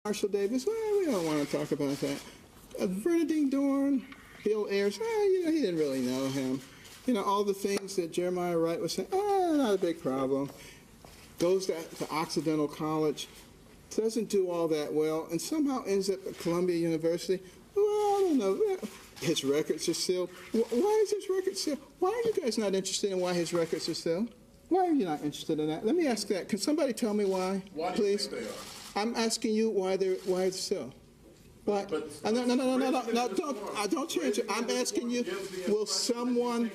Marshall Davis, well, we don't want to talk about that. Bernadine Dorn, Bill Ayers, he didn't really know him. All the things that Jeremiah Wright was saying, not a big problem. Goes to Occidental College, doesn't do all that well, and somehow ends up at Columbia University. Well, I don't know. His records are sealed. Why is his record sealed? Why are you guys not interested in why his records are sealed? Why are you not interested in that? Let me ask that. Can somebody tell me why, please? Do you think they are? I'm asking you why it's so. Why? No, don't change it. I'm asking you, will someone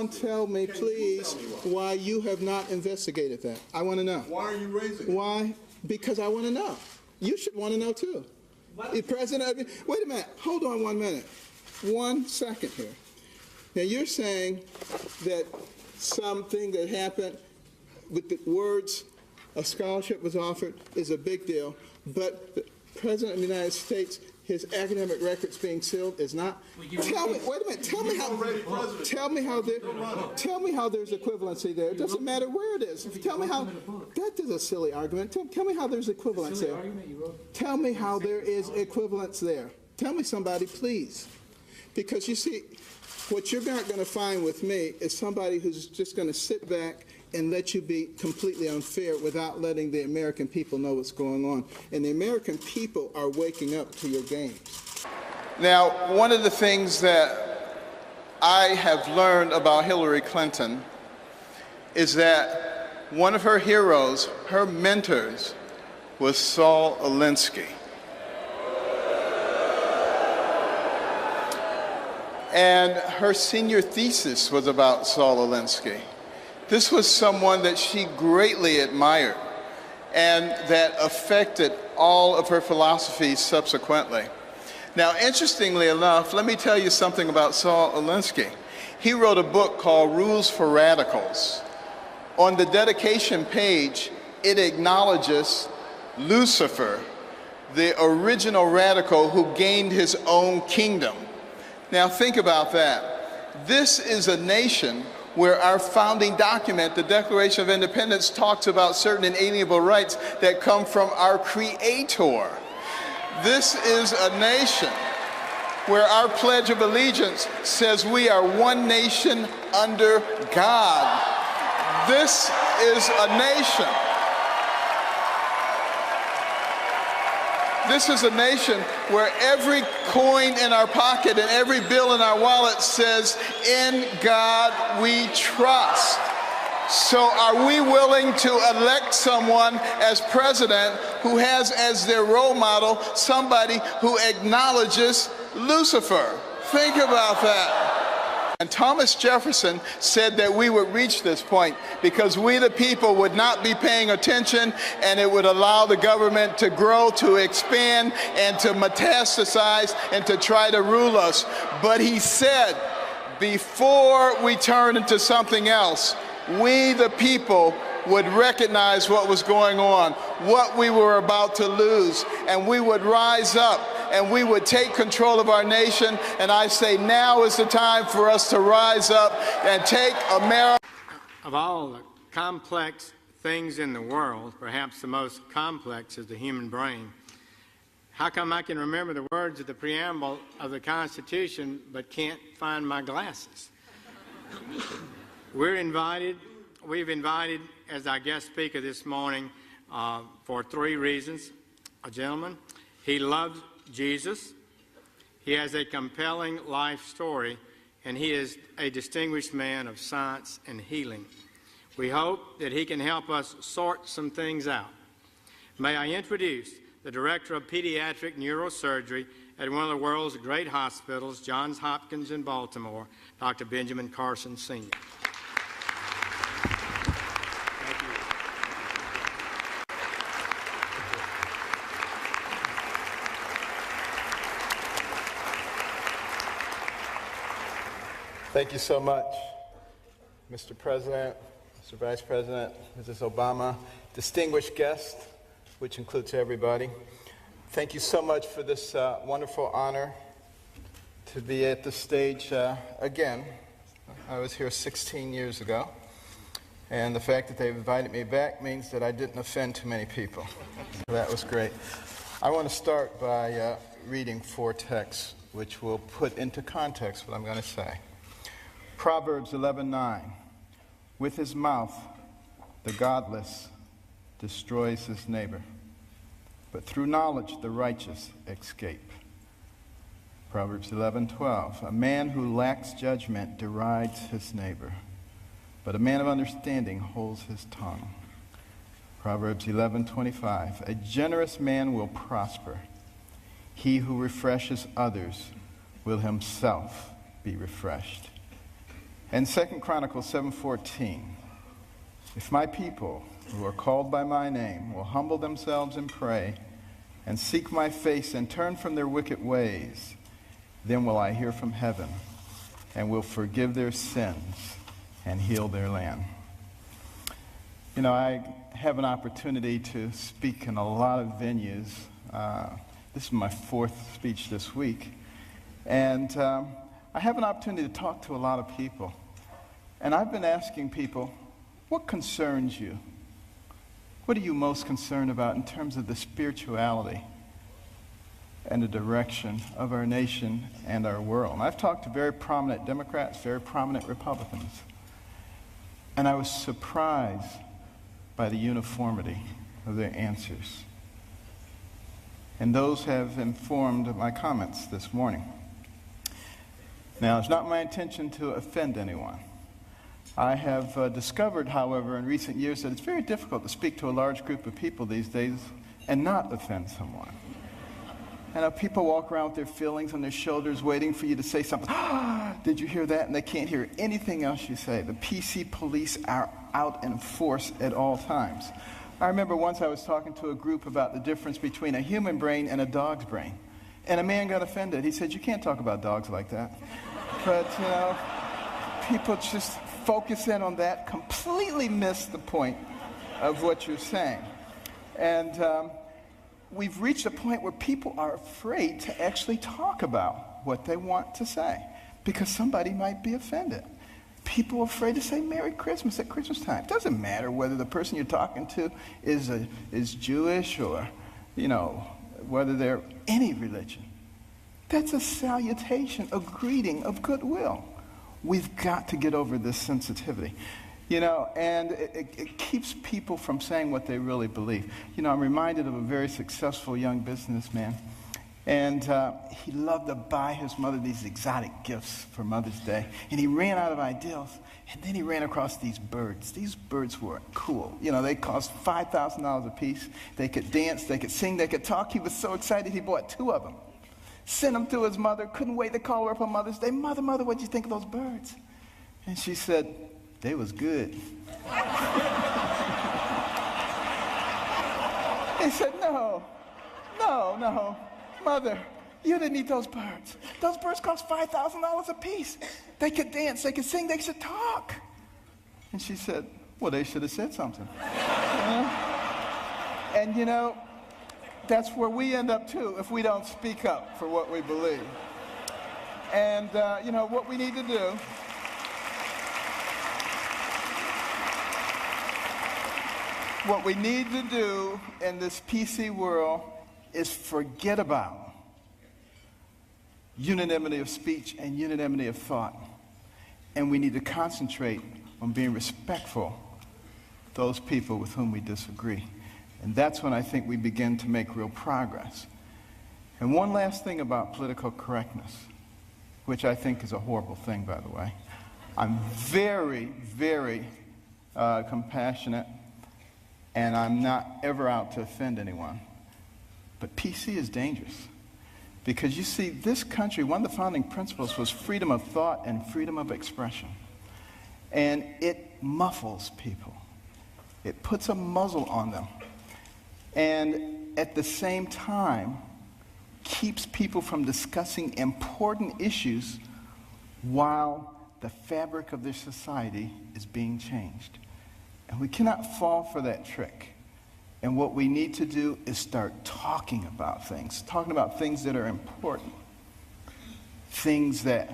tell me, please, why you have not investigated that? I want to know. Why are you raising it? Why? Because I want to know. You should want to know, too. The president, wait a minute. Hold on 1 minute. 1 second here. Now, you're saying that something that happened with the words a scholarship was offered is a big deal, but the President of the United States, his academic records being sealed is not. Tell me, wait a minute. Tell me how there's equivalency there. It doesn't matter where it is. Tell me how. That is a silly argument. Tell me how there's equivalence there. Tell me how there is equivalence there. Tell me somebody, please, because you see, what you're not going to find with me is somebody who's just going to sit back and let you be completely unfair without letting the American people know what's going on. And the American people are waking up to your games. Now, one of the things that I have learned about Hillary Clinton is that one of her heroes, her mentors, was Saul Alinsky. And her senior thesis was about Saul Alinsky. This was someone that she greatly admired and that affected all of her philosophies subsequently. Now, interestingly enough, let me tell you something about Saul Alinsky. He wrote a book called Rules for Radicals. On the dedication page, it acknowledges Lucifer, the original radical who gained his own kingdom. Now, think about that. This is a nation where our founding document, the Declaration of Independence, talks about certain inalienable rights that come from our Creator. This is a nation where our Pledge of Allegiance says we are one nation under God. This is a nation. This is a nation where every coin in our pocket and every bill in our wallet says, "In God we trust." So are we willing to elect someone as president who has as their role model somebody who acknowledges Lucifer? Think about that. And Thomas Jefferson said that we would reach this point because we the people would not be paying attention, and it would allow the government to grow, to expand, and to metastasize, and to try to rule us. But he said, before we turn into something else, we the people would recognize what was going on, what we were about to lose, and we would rise up and we would take control of our nation. And I say now is the time for us to rise up and take America. Of all the complex things in the world, perhaps the most complex is the human brain. How come I can remember the words of the preamble of the Constitution but can't find my glasses? We've invited as our guest speaker this morning for 3 reasons. A gentleman, he loves Jesus, he has a compelling life story, and he is a distinguished man of science and healing. We hope that he can help us sort some things out. May I introduce the Director of Pediatric Neurosurgery at one of the world's great hospitals, Johns Hopkins in Baltimore, Dr. Benjamin Carson, Sr. Thank you so much, Mr. President, Mr. Vice President, Mrs. Obama, distinguished guests, which includes everybody. Thank you so much for this wonderful honor to be at the stage again. I was here 16 years ago, And the fact that they've invited me back means that I didn't offend too many people. So that was great. I want to start by reading 4 texts which will put into context what I'm going to say. Proverbs 11:9. With his mouth, the godless destroys his neighbor, but through knowledge the righteous escape. Proverbs 11:12. A man who lacks judgment derides his neighbor, but a man of understanding holds his tongue. Proverbs 11:25. A generous man will prosper. He who refreshes others will himself be refreshed. And 2 Chronicles 7:14. If my people who are called by my name will humble themselves and pray and seek my face and turn from their wicked ways, then will I hear from heaven and will forgive their sins and heal their land. You know, I have an opportunity to speak in a lot of venues. This is my 4th speech this week. And I have an opportunity to talk to a lot of people. And I've been asking people, what concerns you? What are you most concerned about in terms of the spirituality and the direction of our nation and our world? And I've talked to very prominent Democrats, very prominent Republicans. And I was surprised by the uniformity of their answers. And those have informed my comments this morning. Now, it's not my intention to offend anyone. I have discovered, however, in recent years that it's very difficult to speak to a large group of people these days and not offend someone. And people walk around with their feelings on their shoulders waiting for you to say something. Did you hear that? And they can't hear anything else you say. The PC police are out in force at all times. I remember once I was talking to a group about the difference between a human brain and a dog's brain. And a man got offended. He said, you can't talk about dogs like that. But, you know, people just focus in on that, completely miss the point of what you're saying. And we've reached a point where people are afraid to actually talk about what they want to say because somebody might be offended. People are afraid to say Merry Christmas at Christmas time. It doesn't matter whether the person you're talking to is Jewish or, you know, whether they're any religion. That's a salutation, a greeting of goodwill. We've got to get over this sensitivity, you know, and it keeps people from saying what they really believe. You know, I'm reminded of a very successful young businessman, and he loved to buy his mother these exotic gifts for Mother's Day, and he ran out of ideas, and then he ran across these birds. These birds were cool. You know, they cost $5,000 a piece. They could dance, they could sing, they could talk. He was so excited he bought 2 of them. Sent them to his mother, couldn't wait to call her up on Mother's Day. Mother, what'd you think of those birds? And she said, they was good. He said, no, Mother, you didn't eat those birds. Those birds cost $5,000 a piece. They could dance, they could sing, they should talk. And she said, well, they should have said something. And you know, that's where we end up too if we don't speak up for what we believe. And you know what we need to do, in this PC world is forget about unanimity of speech and unanimity of thought. And we need to concentrate on being respectful of those people with whom we disagree. And that's when I think we begin to make real progress. And one last thing about political correctness, which I think is a horrible thing, by the way. I'm very, very compassionate, and I'm not ever out to offend anyone. But PC is dangerous. Because you see, this country, one of the founding principles was freedom of thought and freedom of expression. And it muffles people. It puts a muzzle on them. And at the same time, keeps people from discussing important issues while the fabric of their society is being changed. And we cannot fall for that trick. And what we need to do is start talking about things that are important, things that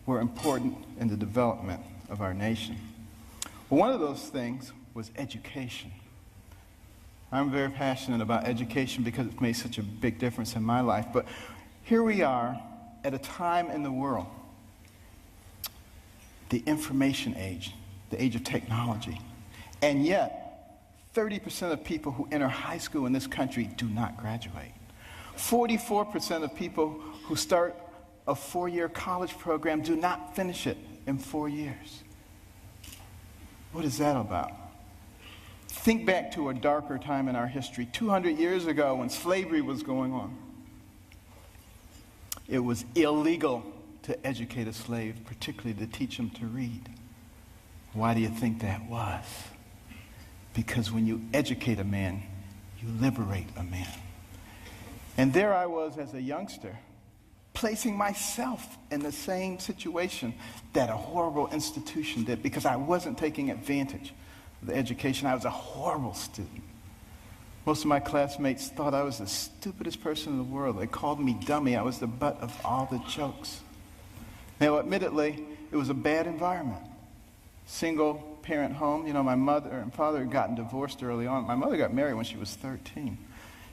were important in the development of our nation. One of those things was education. I'm very passionate about education because it's made such a big difference in my life. But here we are at a time in the world, the information age, the age of technology. And yet, 30% of people who enter high school in this country do not graduate. 44% of people who start a 4-year college program do not finish it in 4 years. What is that about? Think back to a darker time in our history, 200 years ago when slavery was going on. It was illegal to educate a slave, particularly to teach him to read. Why do you think that was? Because when you educate a man, you liberate a man. And there I was as a youngster, placing myself in the same situation that a horrible institution did because I wasn't taking advantage of the education. I was a horrible student. Most of my classmates thought I was the stupidest person in the world. They called me dummy. I was the butt of all the jokes. Now, admittedly, it was a bad environment. Single parent home. You know, my mother and father had gotten divorced early on. My mother got married when she was 13.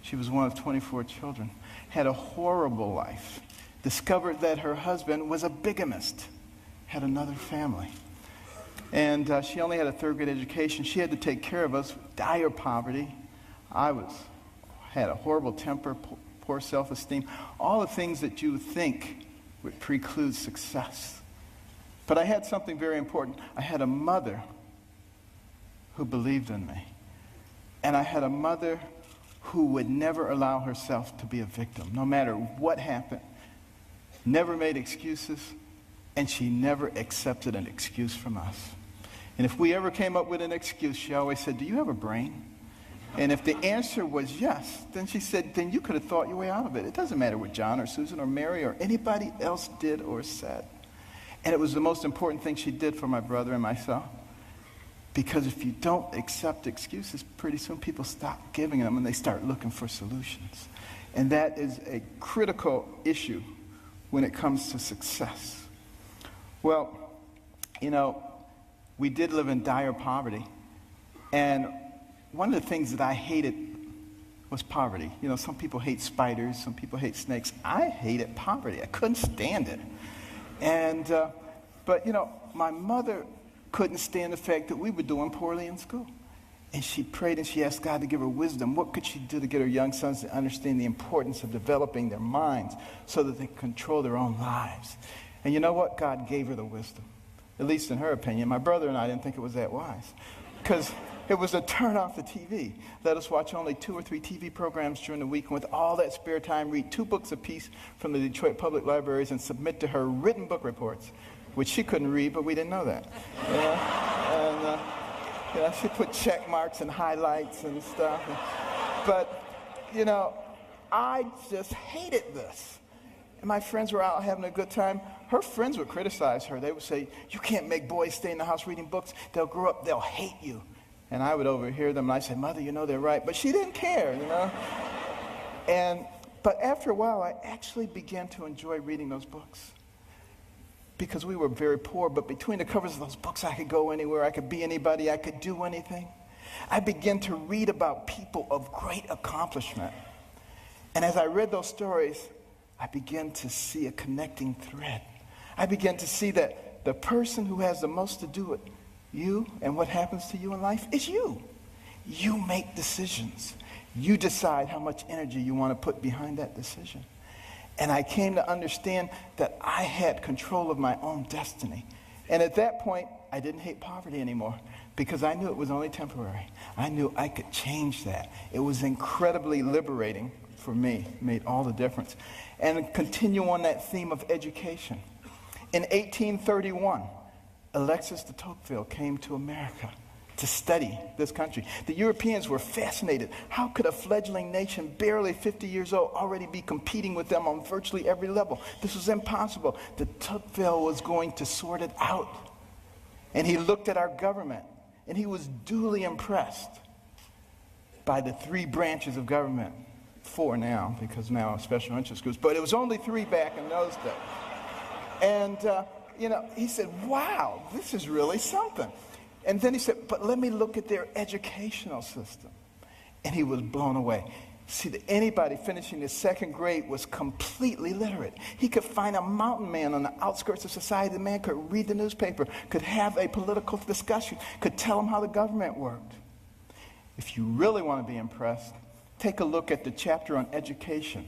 She was one of 24 children. Had a horrible life. Discovered that her husband was a bigamist. Had another family. And she only had a third-grade education. She had to take care of us. Dire poverty. I had a horrible temper, poor self-esteem. All the things that you would think would preclude success. But I had something very important. I had a mother who believed in me. And I had a mother who would never allow herself to be a victim, no matter what happened. Never made excuses, and she never accepted an excuse from us. And if we ever came up with an excuse, she always said, "Do you have a brain?" And if the answer was yes, then she said, then you could have thought your way out of it. It doesn't matter what John or Susan or Mary or anybody else did or said. And it was the most important thing she did for my brother and myself. Because if you don't accept excuses, pretty soon people stop giving them and they start looking for solutions. And that is a critical issue when it comes to success. Well, you know, we did live in dire poverty. And one of the things that I hated was poverty. You know, some people hate spiders, some people hate snakes. I hated poverty. I couldn't stand it. And, but, you know, my mother couldn't stand the fact that we were doing poorly in school. And she prayed and she asked God to give her wisdom. What could she do to get her young sons to understand the importance of developing their minds so that they can control their own lives? And you know what? God gave her the wisdom, at least in her opinion. My brother and I didn't think it was that wise because it was to turn off the TV. Let us watch only 2 or 3 TV programs during the week, and with all that spare time, read 2 books apiece from the Detroit Public Libraries and submit to her written book reports, which she couldn't read, but we didn't know that. And you know, she put check marks and highlights and stuff. But, you know, I just hated this. And my friends were out having a good time. Her friends would criticize her. They would say, "You can't make boys stay in the house reading books. They'll grow up, they'll hate you." And I would overhear them, and I said, "Mother, you know they're right." But she didn't care, you know. But after a while, I actually began to enjoy reading those books. Because we were very poor, but between the covers of those books, I could go anywhere, I could be anybody, I could do anything. I began to read about people of great accomplishment. And as I read those stories, I began to see a connecting thread. I began to see that the person who has the most to do with you and what happens to you in life is you. You make decisions. You decide how much energy you want to put behind that decision. And I came to understand that I had control of my own destiny. And at that point, I didn't hate poverty anymore because I knew it was only temporary. I knew I could change that. It was incredibly liberating for me. It made all the difference. And continue on that theme of education. In 1831, Alexis de Tocqueville came to America to study this country. The Europeans were fascinated. How could a fledgling nation, barely 50 years old, already be competing with them on virtually every level? This was impossible. De Tocqueville was going to sort it out. And he looked at our government, and he was duly impressed by the 3 branches of government. 4 now, because now special interest groups, but it was only 3 back in those days. And, you know, he said, "Wow, this is really something." And then he said, but let me look at their educational system. And he was blown away. See, that anybody finishing the second grade was completely literate. He could find a mountain man on the outskirts of society. The man could read the newspaper, could have a political discussion, could tell him how the government worked. If you really want to be impressed, take a look at the chapter on education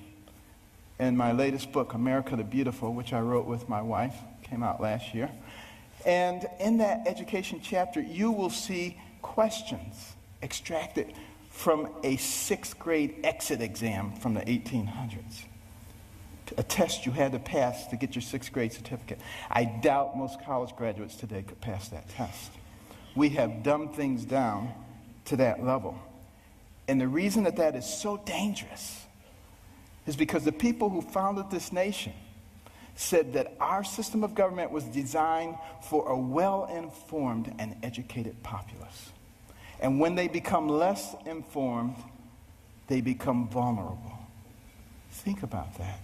in my latest book, America the Beautiful, which I wrote with my wife, came out last year. And in that education chapter, you will see questions extracted from a sixth grade exit exam from the 1800s. A test you had to pass to get your sixth grade certificate. I doubt most college graduates today could pass that test. We have dumbed things down to that level. And the reason that that is so dangerous is because the people who founded this nation said that our system of government was designed for a well-informed and educated populace. And when they become less informed, they become vulnerable. Think about that.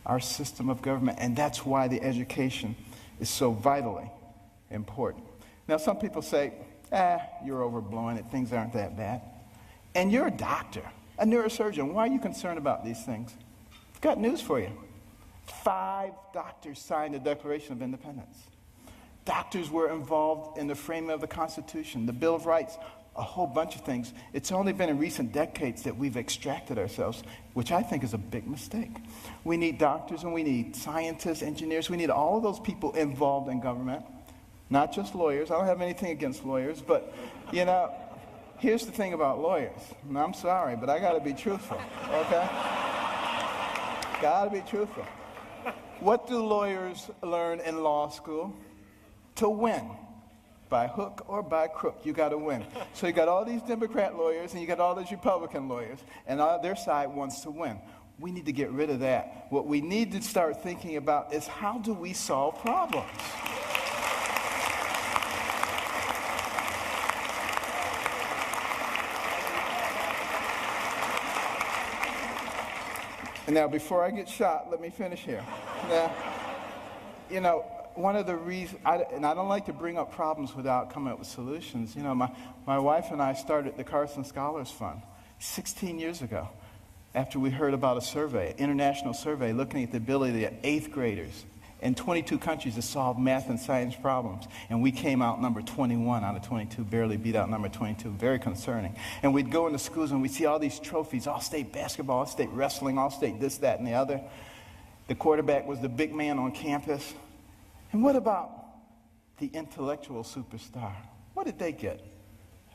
Our system of government, and that's why the education is so vitally important. Now, some people say, you're overblowing it, things aren't that bad. And you're a doctor, a neurosurgeon. Why are you concerned about these things? I've got news for you. 5 doctors signed the Declaration of Independence. Doctors were involved in the framing of the Constitution, the Bill of Rights, a whole bunch of things. It's only been in recent decades that we've extracted ourselves, which I think is a big mistake. We need doctors and we need scientists, engineers. We need all of those people involved in government, not just lawyers. I don't have anything against lawyers, but, here's the thing about lawyers. And I'm sorry, but I got to be truthful, okay? Got to be truthful. What do lawyers learn in law school? To win. By hook or by crook, you got to win. So you got all these Democrat lawyers and you got all these Republican lawyers, and their side wants to win. We need to get rid of that. What we need to start thinking about is how do we solve problems? And now, before I get shot, let me finish here. Now, one of the reasons, and I don't like to bring up problems without coming up with solutions. My wife and I started the Carson Scholars Fund 16 years ago after we heard about a survey, an international survey, looking at the ability of 8th graders in 22 countries to solve math and science problems. And we came out number 21 out of 22, barely beat out number 22, very concerning. And we'd go into schools and we'd see all these trophies, all-state basketball, all-state wrestling, all-state this, that, and the other. The quarterback was the big man on campus. And what about the intellectual superstar? What did they get?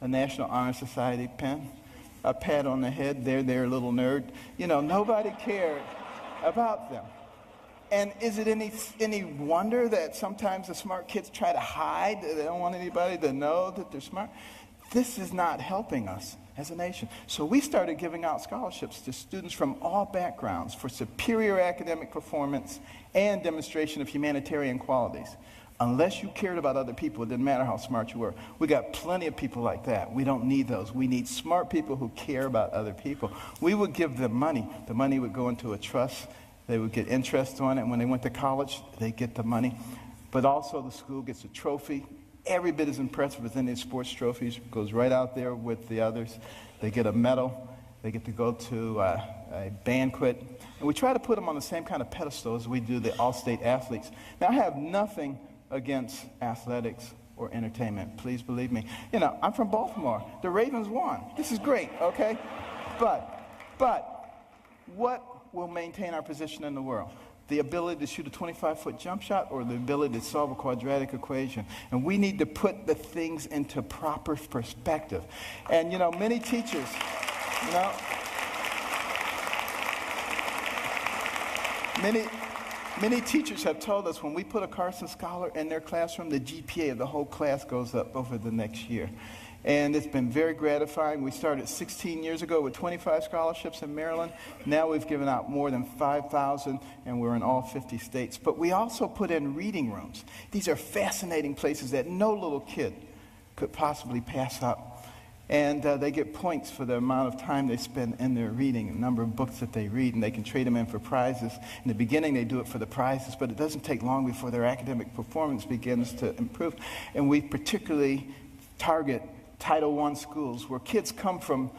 A National Honor Society pin? A pat on the head, there, little nerd? Nobody cared about them. And is it any wonder that sometimes the smart kids try to hide? They don't want anybody to know that they're smart. This is not helping us as a nation. So we started giving out scholarships to students from all backgrounds for superior academic performance and demonstration of humanitarian qualities. Unless you cared about other people, it didn't matter how smart you were. We got plenty of people like that. We don't need those. We need smart people who care about other people. We would give them money. The money would go into a trust. They would get interest on it. When they went to college, they get the money. But also the school gets a trophy. Every bit as impressive as any sports trophies. Goes right out there with the others. They get a medal. They get to go to a banquet. And we try to put them on the same kind of pedestal as we do the all-state athletes. Now, I have nothing against athletics or entertainment. Please believe me. I'm from Baltimore. The Ravens won. This is great, okay? But what will maintain our position in the world? The ability to shoot a 25-foot jump shot or the ability to solve a quadratic equation? And we need to put the things into proper perspective. And, many teachers, Many teachers have told us when we put a Carson Scholar in their classroom, the GPA of the whole class goes up over the next year. And it's been very gratifying. We started 16 years ago with 25 scholarships in Maryland. Now we've given out more than 5,000, and we're in all 50 states. But we also put in reading rooms. These are fascinating places that no little kid could possibly pass up. And they get points for the amount of time they spend in their reading, the number of books that they read, and they can trade them in for prizes. In the beginning, they do it for the prizes, but it doesn't take long before their academic performance begins to improve. And we particularly target Title I schools where kids come from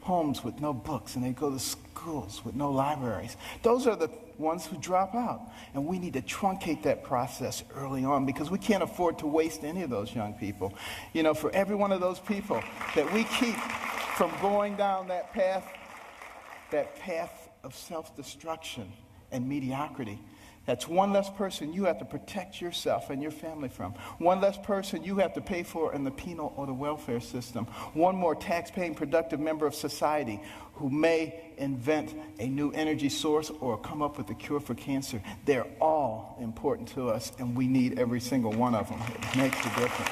homes with no books and they go to schools with no libraries. Those are the ones who drop out. And we need to truncate that process early on because we can't afford to waste any of those young people. You know, for every one of those people that we keep from going down that path of self-destruction and mediocrity, that's one less person you have to protect yourself and your family from. One less person you have to pay for in the penal or the welfare system. One more tax-paying, productive member of society who may invent a new energy source or come up with a cure for cancer. They're all important to us, and we need every single one of them. It makes a difference.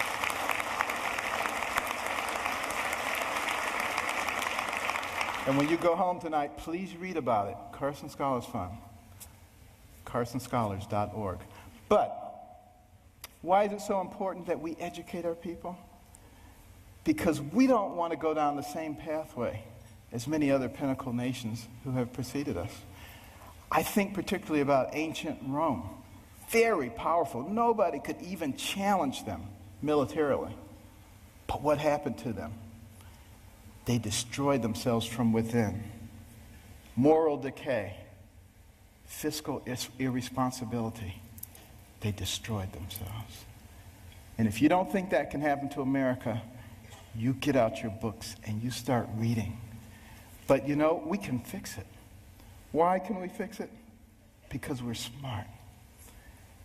And when you go home tonight, please read about it. Carson Scholars Fund. carsonscholars.org. But why is it so important that we educate our people? Because we don't want to go down the same pathway as many other pinnacle nations who have preceded us. I think particularly about ancient Rome. Very powerful. Nobody could even challenge them militarily. But what happened to them? They destroyed themselves from within. Moral decay. Fiscal irresponsibility. They destroyed themselves. And if you don't think that can happen to America, you get out your books and you start reading. But you know, we can fix it. Why can we fix it? Because we're smart.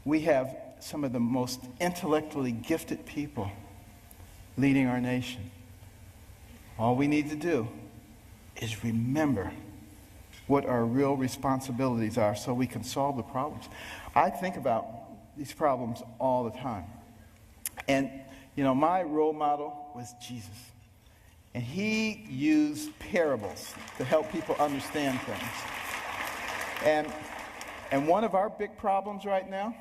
We have some of the most intellectually gifted people leading our nation. All we need to do is remember what our real responsibilities are so we can solve the problems. I think about these problems all the time. And, you know, my role model was Jesus. And he used parables to help people understand things. And one of our big problems right now,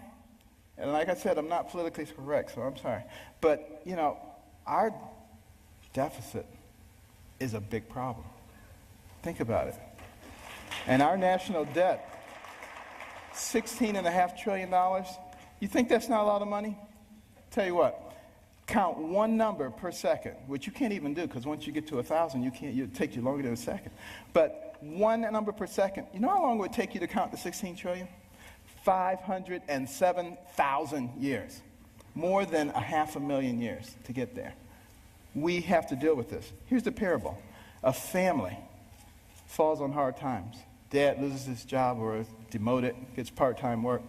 and like I said, I'm not politically correct, so I'm sorry. But, you know, our deficit is a big problem. Think about it. And our national debt, $16.5 trillion. You think that's not a lot of money? Tell you what, count one number per second, which you can't even do because once you get to 1,000, it takes you longer than a second. But one number per second. You know how long it would take you to count the 16 trillion? 507,000 years. More than 500,000 years to get there. We have to deal with this. Here's the parable. A family falls on hard times. Dad loses his job or is demoted, gets part-time work.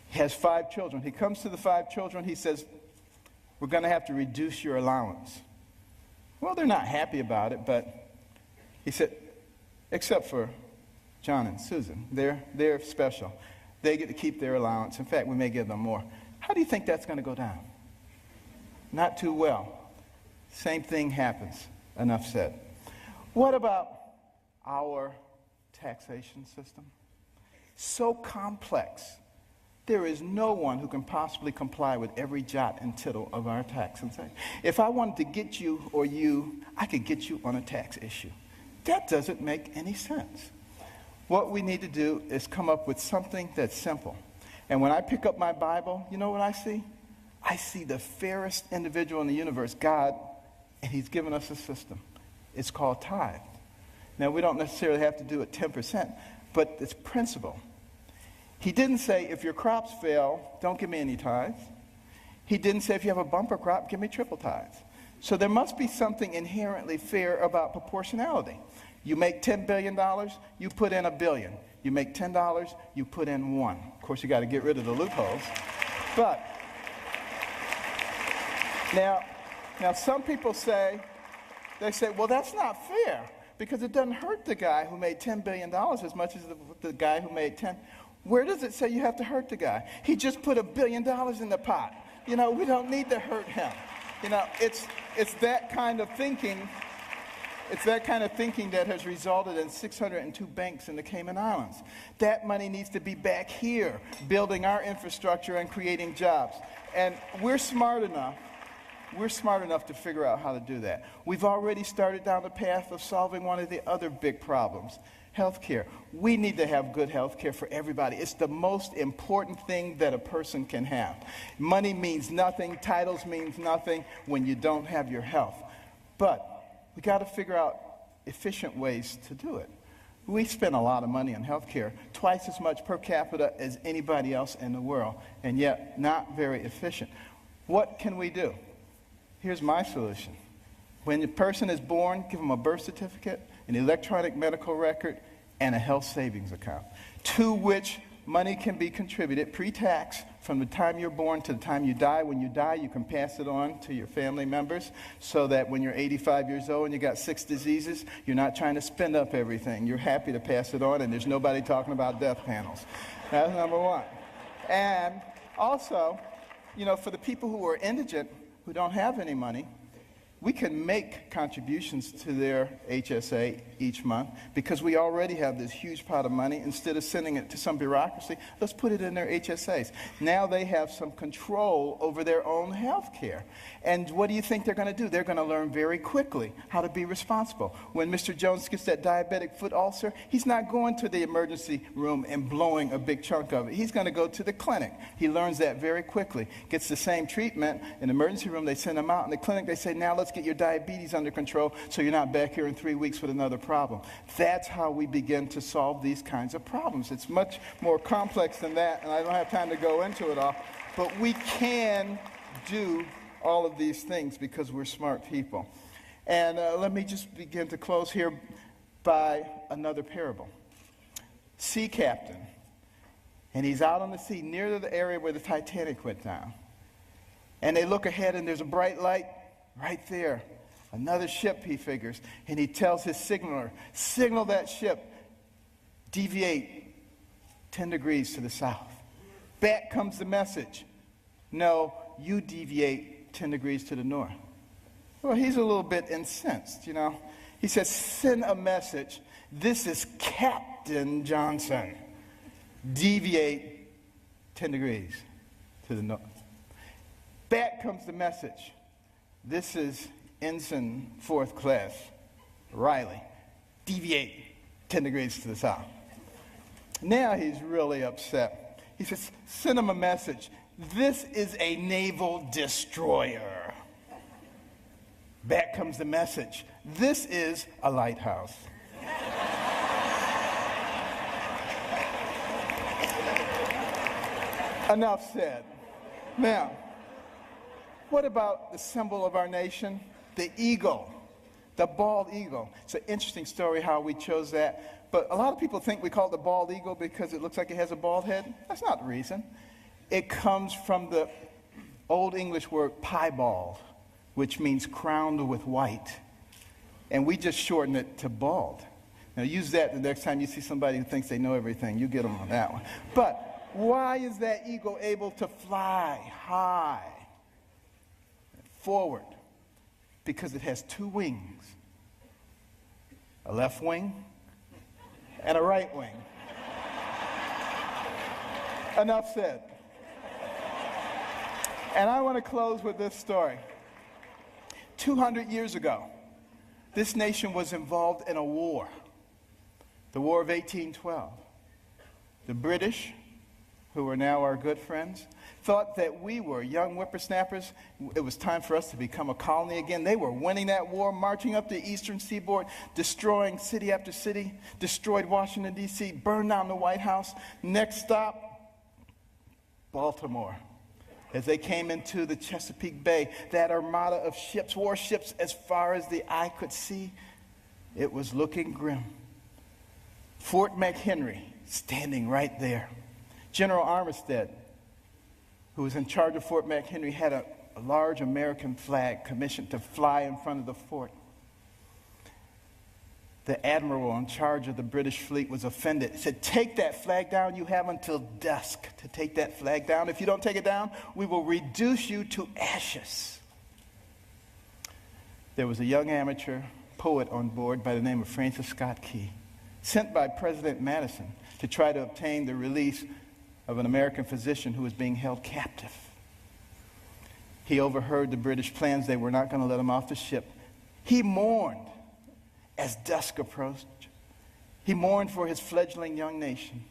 He has 5 children. He comes to the 5 children. He says, we're going to have to reduce your allowance. Well, they're not happy about it, but he said, except for John and Susan. They're special. They get to keep their allowance. In fact, we may give them more. How do you think that's going to go down? Not too well. Same thing happens. Enough said. What about our taxation system? So complex. There is no one who can possibly comply with every jot and tittle of our tax. If I wanted to get you or you, I could get you on a tax issue. That doesn't make any sense. What we need to do is come up with something that's simple. And when I pick up my Bible, you know what I see? I see the fairest individual in the universe, God, and he's given us a system. It's called tithe. Now, we don't necessarily have to do it 10%, but it's principle. He didn't say, if your crops fail, don't give me any tithes. He didn't say, if you have a bumper crop, give me triple tithes. So there must be something inherently fair about proportionality. You make $10 billion, you put in $1 billion. You make $10, you put in 1. Of course, you got to get rid of the loopholes. But now some people say, well, that's not fair because it doesn't hurt the guy who made $10 billion as much as the guy who made 10. Where does it say you have to hurt the guy? He just put $1 billion in the pot. You know, we don't need to hurt him. You know, it's that kind of thinking. It's that kind of thinking that has resulted in 602 banks in the Cayman Islands. That money needs to be back here, building our infrastructure and creating jobs. And we're smart enough we're smart enough to figure out how to do that. We've already started down the path of solving one of the other big problems, health care. We need to have good health care for everybody. It's the most important thing that a person can have. Money means nothing, titles means nothing when you don't have your health. But we got to figure out efficient ways to do it. We spend a lot of money on health care, twice as much per capita as anybody else in the world, and yet not very efficient. What can we do? Here's my solution. When a person is born, give them a birth certificate, an electronic medical record, and a health savings account, to which money can be contributed pre-tax from the time you're born to the time you die. When you die, you can pass it on to your family members so that when you're 85 years old and you got 6 diseases, you're not trying to spend up everything. You're happy to pass it on, and there's nobody talking about death panels. That's number one. And also, for the people who are indigent, who don't have any money, we can make contributions to their HSA each month because we already have this huge pot of money. Instead of sending it to some bureaucracy, let's put it in their HSAs. Now they have some control over their own health care. And what do you think they're going to do? They're going to learn very quickly how to be responsible. When Mr. Jones gets that diabetic foot ulcer, he's not going to the emergency room and blowing a big chunk of it. He's going to go to the clinic. He learns that very quickly. Gets the same treatment. In the emergency room, they send him out. In the clinic, they say, now let's get your diabetes under control so you're not back here in 3 weeks with another problem. That's how we begin to solve these kinds of problems. It's much more complex than that, and I don't have time to go into it all, but we can do all of these things because we're smart people. And let me just begin to close here by another parable. Sea captain, and he's out on the sea near the area where the Titanic went down. And they look ahead, and there's a bright light right there. Another ship, he figures, and he tells his signaler, signal that ship, deviate 10 degrees to the south. Back comes the message, no, you deviate 10 degrees to the north. Well, he's a little bit incensed, He says, send a message, this is Captain Johnson. Deviate 10 degrees to the north. Back comes the message. This is Ensign 4th Class Riley. Deviate 10 degrees to the south. Now he's really upset. He says, send him a message. This is a naval destroyer. Back comes the message. This is a lighthouse. Enough said. Now, what about the symbol of our nation? The eagle, the bald eagle. It's an interesting story how we chose that. But a lot of people think we call it the bald eagle because it looks like it has a bald head. That's not the reason. It comes from the Old English word piebald, which means crowned with white. And we just shorten it to bald. Now use that the next time you see somebody who thinks they know everything. You get them on that one. But why is that eagle able to fly high forward? Because it has 2 wings, a left wing and a right wing. Enough said. And I want to close with this story. 200 years ago, this nation was involved in a war, the War of 1812. The British, who are now our good friends, thought that we were young whippersnappers. It was time for us to become a colony again. They were winning that war, marching up the eastern seaboard, destroying city after city, destroyed Washington, D.C., burned down the White House. Next stop, Baltimore. As they came into the Chesapeake Bay, that armada of ships, warships, as far as the eye could see, it was looking grim. Fort McHenry standing right there. General Armistead, who was in charge of Fort McHenry, had a large American flag commissioned to fly in front of the fort. The admiral in charge of the British fleet was offended. He said, take that flag down. You have until dusk to take that flag down. If you don't take it down, we will reduce you to ashes. There was a young amateur poet on board by the name of Francis Scott Key, sent by President Madison to try to obtain the release of an American physician who was being held captive. He overheard the British plans. They were not going to let him off the ship. He mourned as dusk approached. He mourned for his fledgling young nation.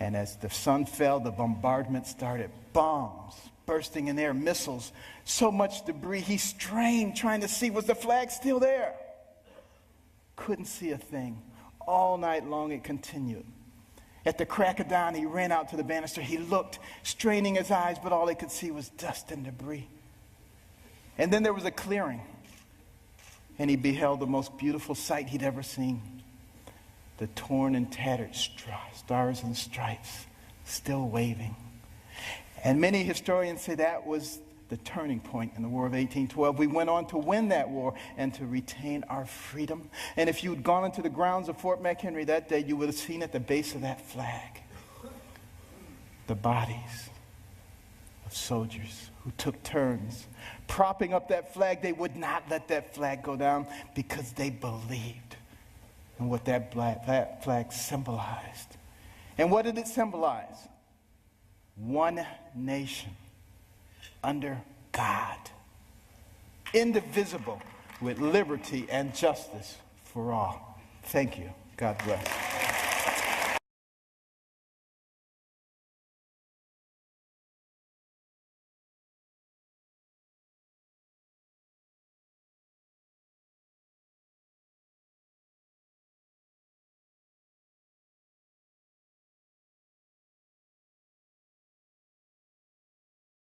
And as the sun fell, the bombardment started. Bombs bursting in air, missiles, so much debris. He strained trying to see, was the flag still there? Couldn't see a thing. All night long it continued. At the crack of dawn, he ran out to the banister. He looked, straining his eyes, but all he could see was dust and debris. And then there was a clearing, and he beheld the most beautiful sight he'd ever seen. The torn and tattered stars and stripes still waving. And many historians say that was the turning point in the War of 1812. We went on to win that war and to retain our freedom. And if you had gone into the grounds of Fort McHenry that day, you would have seen at the base of that flag the bodies of soldiers who took turns propping up that flag. They would not let that flag go down because they believed in what that flag symbolized. And what did it symbolize? One nation under God, indivisible, with liberty and justice for all. Thank you. God bless.